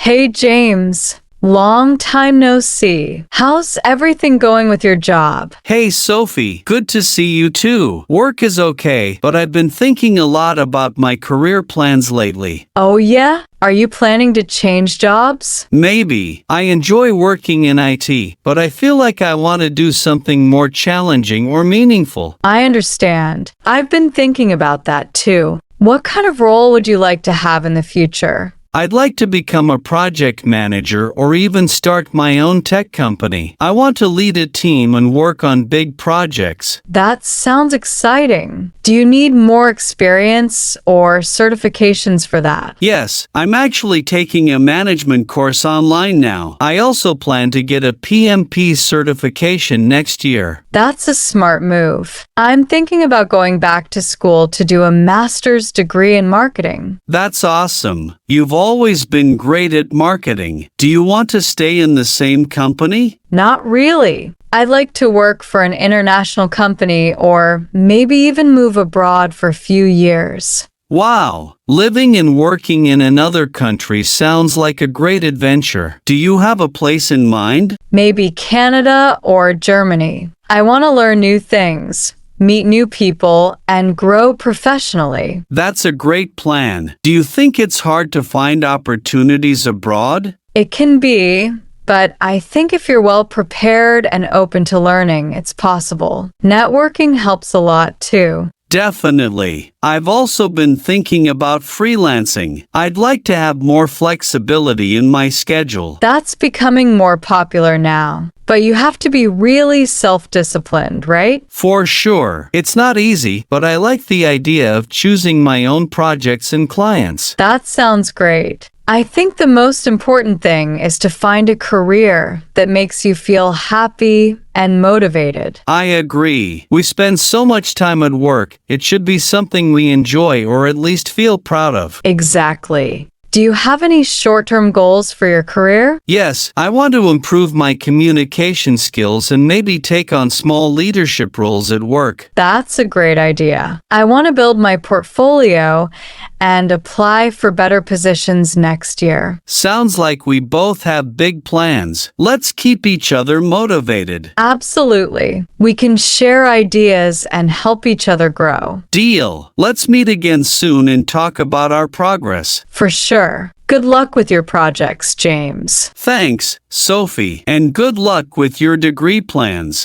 Hey James, long time no see. How's everything going with your job? Hey Sophie, good to see you too. Work is okay, but I've been thinking a lot about my career plans lately. Oh yeah? Are you planning to change jobs? Maybe. I enjoy working in IT, but I feel like I want to do something more challenging or meaningful. I understand. I've been thinking about that too. What kind of role would you like to have in the future? I'd like to become a project manager or even start my own tech company. I want to lead a team and work on big projects. That sounds exciting. Do you need more experience or certifications for that? Yes, I'm actually taking a management course online now. I also plan to get a PMP certification next year. That's a smart move. I'm thinking about going back to school to do a master's degree in marketing. That's awesome. You've always been great at marketing. Do you want to stay in the same company? Not really. I'd like to work for an international company or maybe even move abroad for a few years. Wow, living and working in another country sounds like a great adventure. Do you have a place in mind? Maybe Canada or Germany. I want to learn new things, meet new people, and grow professionally. That's a great plan. Do you think it's hard to find opportunities abroad? It can be, but I think if you're well prepared and open to learning, it's possible. Networking helps a lot too. Definitely. I've also been thinking about freelancing. I'd like to have more flexibility in my schedule. That's becoming more popular now. But you have to be really self-disciplined, right? For sure. It's not easy, but I like the idea of choosing my own projects and clients. That sounds great. I think the most important thing is to find a career that makes you feel happy and motivated. I agree. We spend so much time at work, it should be something we enjoy or at least feel proud of. Exactly. Do you have any short-term goals for your career? Yes, I want to improve my communication skills and maybe take on small leadership roles at work. That's a great idea. I want to build my portfolio and apply for better positions next year. Sounds like we both have big plans. Let's keep each other motivated. Absolutely. We can share ideas and help each other grow. Deal. Let's meet again soon and talk about our progress. For sure. Good luck with your projects, James. Thanks, Sophie, and good luck with your degree plans.